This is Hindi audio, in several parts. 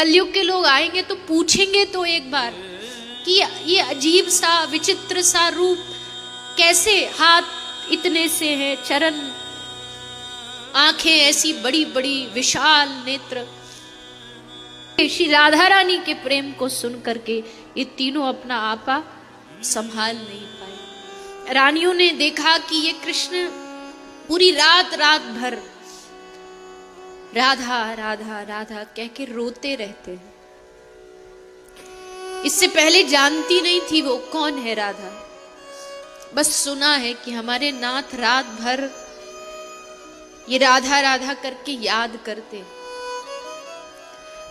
कलयुग के लोग आएंगे तो पूछेंगे तो एक बार कि ये अजीब सा विचित्र सा रूप कैसे, हाथ इतने से हैं, चरण, आंखें ऐसी बड़ी बड़ी, विशाल नेत्र। श्री राधा रानी के प्रेम को सुन करके ये तीनों अपना आपा संभाल नहीं पाए। रानियों ने देखा कि ये कृष्ण पूरी रात भर राधा राधा राधा कह के रोते रहते हैं। इससे पहले जानती नहीं थी वो कौन है राधा, बस सुना है कि हमारे नाथ रात भर ये राधा राधा करके याद करते,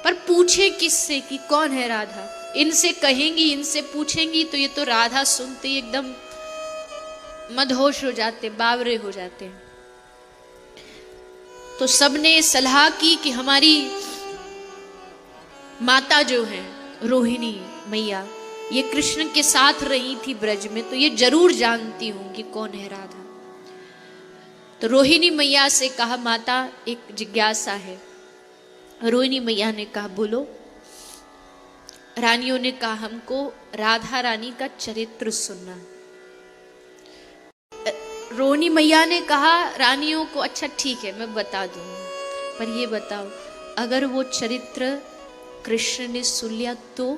पर पूछे किससे कि कौन है राधा। इनसे कहेंगी, इनसे पूछेंगी तो ये तो राधा सुनते ही एकदम मदहोश हो जाते, बावरे हो जाते हैं। तो सबने सलाह की कि हमारी माता जो है रोहिणी मैया, ये कृष्ण के साथ रही थी ब्रज में, तो ये जरूर जानती होंगी कौन है राधा। तो रोहिणी मैया से कहा, माता एक जिज्ञासा है। रोहिणी मैया ने कहा, बोलो। रानियों ने कहा, हमको राधा रानी का चरित्र सुनना। रोहिणी मैया ने कहा रानियों को, अच्छा ठीक है मैं बता दूंगी, पर ये बताओ अगर वो चरित्र कृष्ण ने सुन लिया तो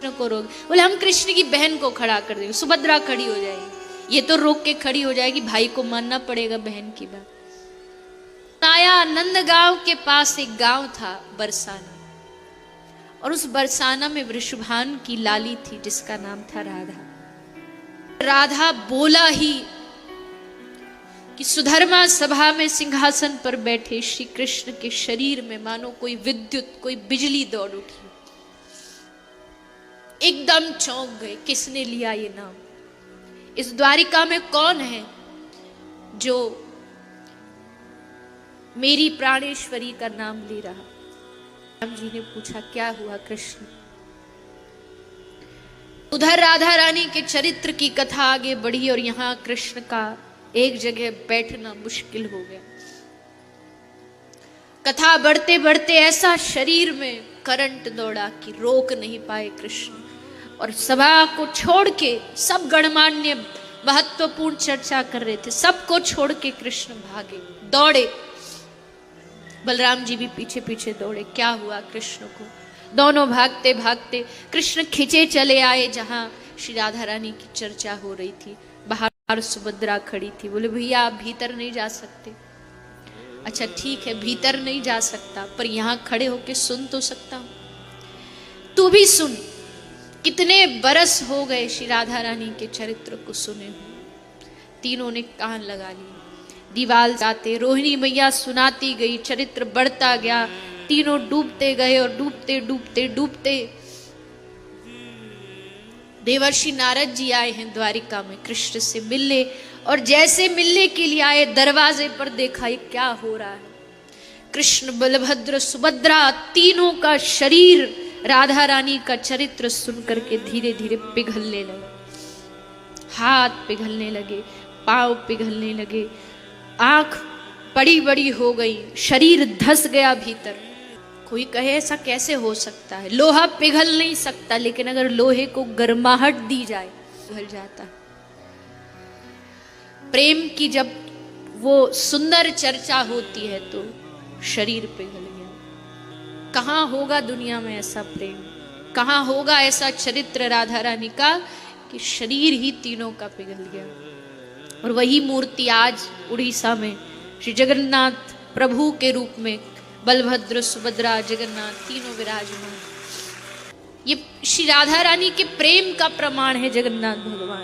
को रोक। बोले हम कृष्ण की बहन को खड़ा कर देंगे, सुभद्रा खड़ी हो जाएगी, ये तो रोक के खड़ी हो जाएगी, भाई को मानना पड़ेगा बहन की बात। आया नंदगांव के पास एक गांव था बरसाना, और उस बरसाना में वृषभान की लाली थी जिसका नाम था राधा। राधा बोला ही कि सुधर्मा सभा में सिंहासन पर बैठे श्री कृष्ण के शरीर में मानो कोई विद्युत, कोई बिजली दौड़ उठी। एकदम चौंक गए, किसने लिया ये नाम? इस द्वारिका में कौन है जो मेरी प्राणेश्वरी का नाम ले रहा? राम जी ने पूछा, क्या हुआ कृष्ण? उधर राधा रानी के चरित्र की कथा आगे बढ़ी और यहां कृष्ण का एक जगह बैठना मुश्किल हो गया। कथा बढ़ते बढ़ते ऐसा शरीर में करंट दौड़ा कि रोक नहीं पाए कृष्ण, और सभा को छोड़ के, सब गणमान्य महत्वपूर्ण चर्चा कर रहे थे, सबको छोड़ के कृष्ण भागे, दौड़े। बलराम जी भी पीछे पीछे दौड़े। क्या हुआ कृष्ण को? दोनों भागते भागते कृष्ण खिंचे चले आए जहां श्री राधा रानी की चर्चा हो रही थी। बाहर सुभद्रा खड़ी थी। बोले भैया आप भीतर नहीं जा सकते। अच्छा ठीक है भीतर नहीं जा सकता, पर यहां खड़े होके सुन तो सकता हूं। तू भी सुन, कितने बरस हो गए श्री राधा रानी के चरित्र को सुने हुए। तीनों ने कान लगा लिए, दीवाल जाते, रोहिणी मैया सुनाती गई, चरित्र बढ़ता गया, तीनों डूबते गए और डूबते डूबते डूबते देवर्षि नारद जी आए हैं द्वारिका में कृष्ण से मिलने, और जैसे मिलने के लिए आए दरवाजे पर देखा ये क्या हो रहा है। कृष्ण, बलभद्र, सुभद्रा तीनों का शरीर राधा रानी का चरित्र सुन करके धीरे धीरे पिघलने लगे। हाथ पिघलने लगे, पांव पिघलने लगे, आंख बड़ी बड़ी हो गई, शरीर धस गया भीतर। कोई कहे ऐसा कैसे हो सकता है? लोहा पिघल नहीं सकता, लेकिन अगर लोहे को गर्माहट दी जाए पिघल जाता है। प्रेम की जब वो सुंदर चर्चा होती है तो शरीर पिघल गया। कहाँ होगा दुनिया में ऐसा प्रेम? कहाँ होगा ऐसा चरित्र राधा रानी का कि शरीर ही तीनों का पिघल गया। और वही मूर्ति आज उड़ीसा में श्री जगन्नाथ प्रभु के रूप में बलभद्र, सुभद्रा, जगन्नाथ तीनों विराजमान। ये श्री राधा रानी के प्रेम का प्रमाण है जगन्नाथ भगवान।